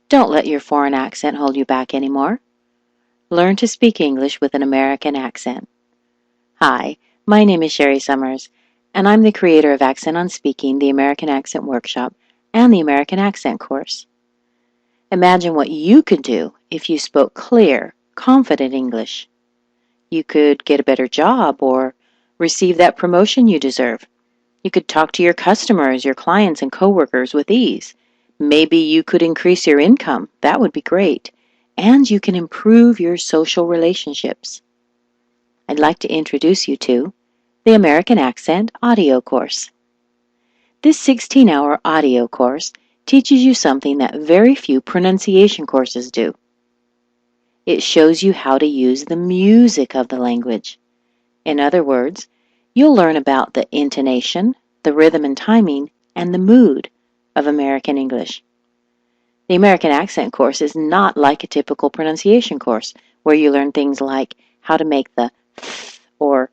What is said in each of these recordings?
Don't let your foreign accent hold you back anymore. Learn to speak English with an American accent. Hi, my name is Sherry Summers, and I'm the creator of Accent on Speaking, the American Accent Workshop, and the American Accent course. Imagine what you could do if you spoke clear, confident English. You could get a better job or receive that promotion you deserve. You could talk to your customers, your clients, and coworkers with ease. Maybe you could increase your income. That would be great. And you can improve your social relationships. I'd like to introduce you to the American Accent Audio Course. This 16-hour audio course teaches you something that very few pronunciation courses do. It shows you how to use the music of the language. In other words, you'll learn about the intonation, the rhythm and timing, and the mood of American English. The American Accent course is not like a typical pronunciation course where you learn things like how to make the th or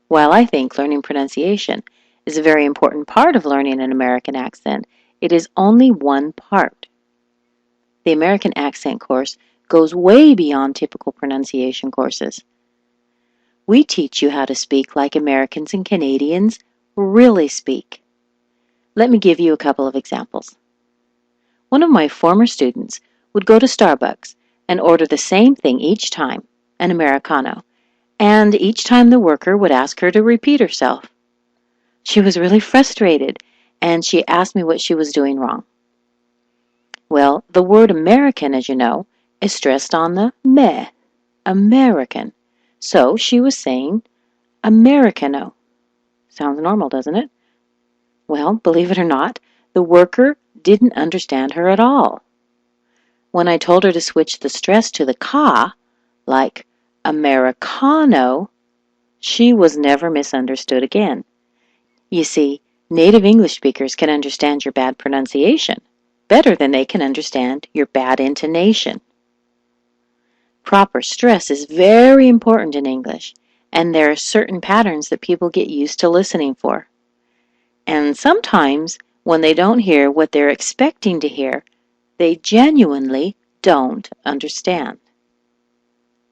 While I think learning pronunciation is a very important part of learning an American accent, it is only one part. The American Accent course goes way beyond typical pronunciation courses. We teach you how to speak like Americans and Canadians really speak. Let me give you a couple of examples. One of my former students would go to Starbucks and order the same thing each time, an Americano, and each time the worker would ask her to repeat herself. She was really frustrated, and she asked me what she was doing wrong. Well, the word American, as you know, is stressed on the me, American. So she was saying Americano. Sounds normal, doesn't it? Well, believe it or not, the worker didn't understand her at all. When I told her to switch the stress to the ka, like Americano, she was never misunderstood again. You see, native English speakers can understand your bad pronunciation better than they can understand your bad intonation. Proper stress is very important in English, and there are certain patterns that people get used to listening for. And sometimes, when they don't hear what they're expecting to hear, they genuinely don't understand.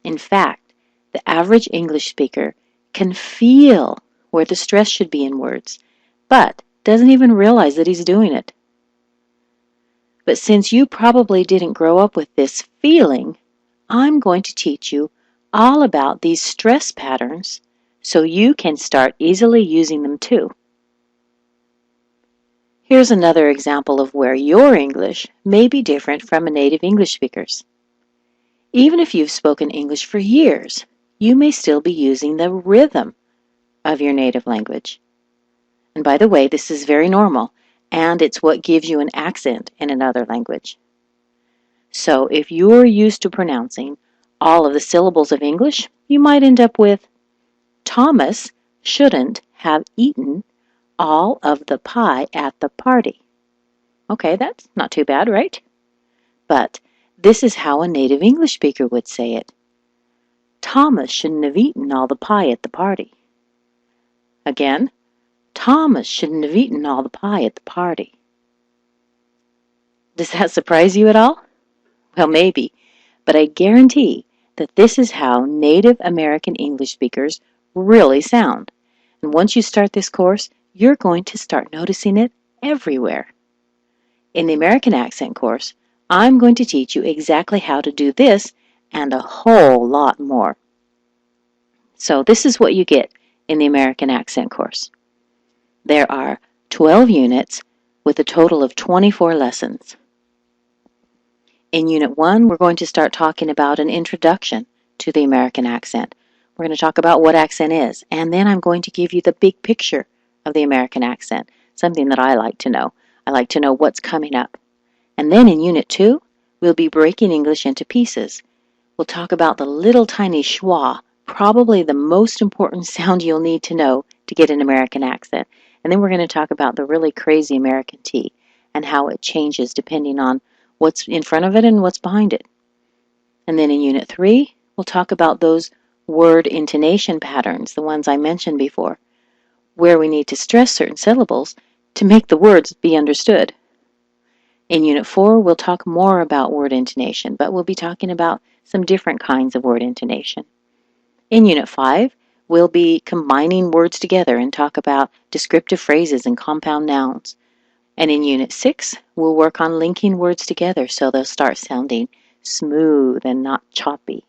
In fact, the average English speaker can feel where the stress should be in words, but doesn't even realize that he's doing it. But since you probably didn't grow up with this feeling, I'm going to teach you all about these stress patterns so you can start easily using them too. Here's another example of where your English may be different from a native English speaker's. Even if you've spoken English for years, you may still be using the rhythm of your native language. And by the way, this is very normal, and it's what gives you an accent in another language. So if you're used to pronouncing all of the syllables of English, you might end up with Thomas shouldn't have eaten all of the pie at the party. Okay, that's not too bad, right? But this is how a native English speaker would say it. Thomas shouldn't have eaten all the pie at the party. Again, Thomas shouldn't have eaten all the pie at the party. Does that surprise you at all? Well, maybe, but I guarantee that this is how native American English speakers really sound. And once you start this course, you're going to start noticing it everywhere. In the American Accent course, I'm going to teach you exactly how to do this and a whole lot more. So this is what you get in the American Accent course. There are 12 units with a total of 24 lessons. In Unit 1, we're going to start talking about an introduction to the American accent. We're going to talk about what accent is, and then I'm going to give you the big picture of the American accent, something that I like to know. I like to know what's coming up. And then in Unit 2, we'll be breaking English into pieces. We'll talk about the little tiny schwa, probably the most important sound you'll need to know to get an American accent. And then we're going to talk about the really crazy American T and how it changes depending on what's in front of it and what's behind it. And then in Unit 3, we'll talk about those word intonation patterns, the ones I mentioned before, where we need to stress certain syllables to make the words be understood. In Unit 4, we'll talk more about word intonation, but we'll be talking about some different kinds of word intonation. In Unit 5, we'll be combining words together and talk about descriptive phrases and compound nouns. And in Unit 6, we'll work on linking words together so they'll start sounding smooth and not choppy.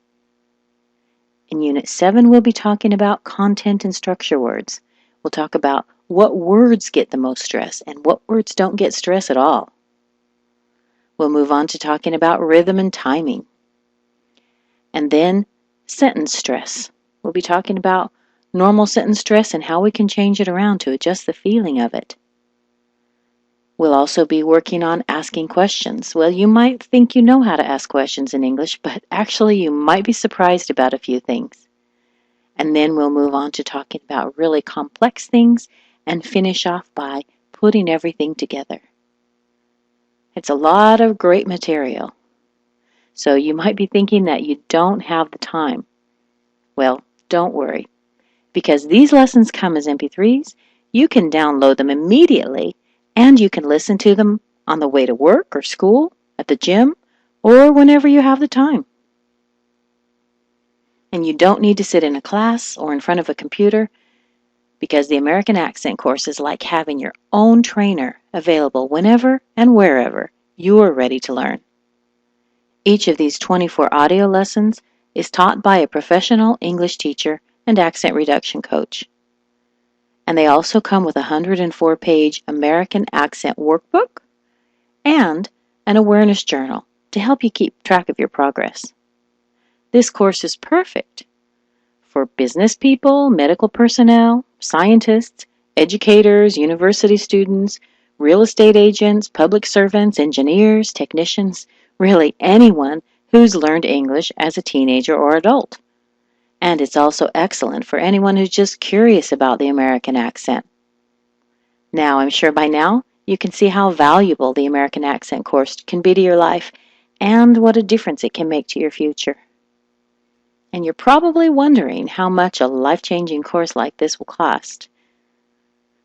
In Unit 7, we'll be talking about content and structure words. We'll talk about what words get the most stress and what words don't get stress at all. We'll move on to talking about rhythm and timing. And then sentence stress. We'll be talking about normal sentence stress and how we can change it around to adjust the feeling of it. We'll also be working on asking questions. Well, you might think you know how to ask questions in English, but actually you might be surprised about a few things. And then we'll move on to talking about really complex things and finish off by putting everything together. It's a lot of great material. So you might be thinking that you don't have the time. Well, don't worry. Because these lessons come as MP3s, you can download them immediately and you can listen to them on the way to work or school, at the gym, or whenever you have the time. And you don't need to sit in a class or in front of a computer because the American Accent course is like having your own trainer available whenever and wherever you are ready to learn. Each of these 24 audio lessons is taught by a professional English teacher and accent reduction coach. And they also come with a 104-page American Accent workbook and an awareness journal to help you keep track of your progress. This course is perfect for business people, medical personnel, scientists, educators, university students, real estate agents, public servants, engineers, technicians, really anyone who's learned English as a teenager or adult. And it's also excellent for anyone who's just curious about the American accent. Now, I'm sure by now you can see how valuable the American Accent course can be to your life and what a difference it can make to your future. And you're probably wondering how much a life-changing course like this will cost.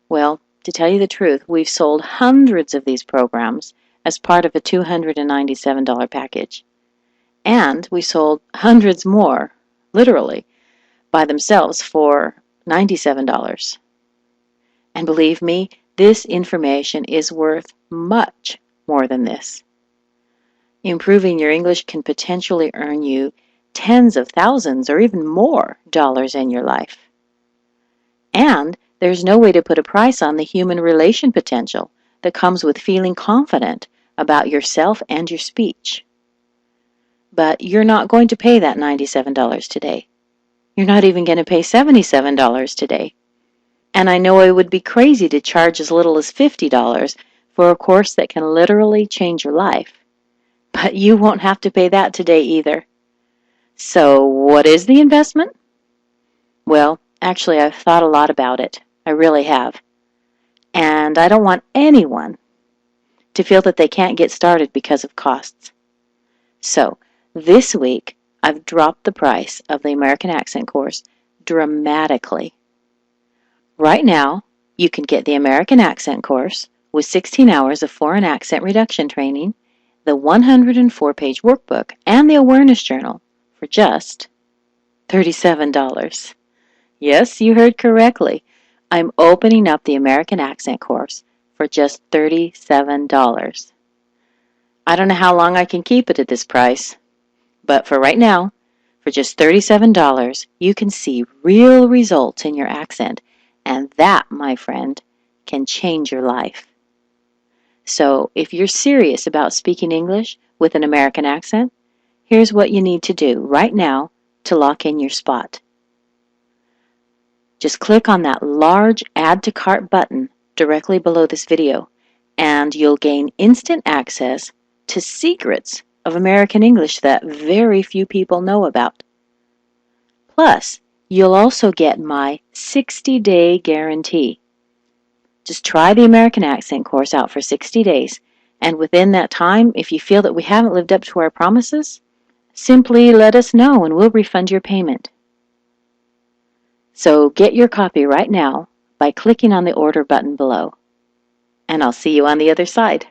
Well, to tell you the truth, we've sold hundreds of these programs as part of a $297 package. And we sold hundreds more, literally, by themselves for $97. And believe me, this information is worth much more than this. Improving your English can potentially earn you tens of thousands or even more dollars in your life. And there's no way to put a price on the human relation potential that comes with feeling confident about yourself and your speech. But you're not going to pay that $97 today. You're not even going to pay $77 today. And I know it would be crazy to charge as little as $50 for a course that can literally change your life. But you won't have to pay that today either. So what is the investment? Well, actually, I've thought a lot about it. I really have. And I don't want anyone to feel that they can't get started because of costs. So this week, I've dropped the price of the American Accent course dramatically. Right now, you can get the American Accent course with 16 hours of foreign accent reduction training, the 104-page workbook, and the awareness journal for just $37. Yes, you heard correctly. I'm opening up the American Accent course for just $37. I don't know how long I can keep it at this price, but for right now, for just $37, you can see real results in your accent, and that, my friend, can change your life. So if you're serious about speaking English with an American accent, here's what you need to do right now to lock in your spot. Just click on that large Add to Cart button directly below this video, and you'll gain instant access to secrets of American English that very few people know about. Plus, you'll also get my 60-day guarantee. Just try the American Accent course out for 60 days, and within that time, if you feel that we haven't lived up to our promises, simply let us know and we'll refund your payment. So get your copy right now by clicking on the order button below. And I'll see you on the other side.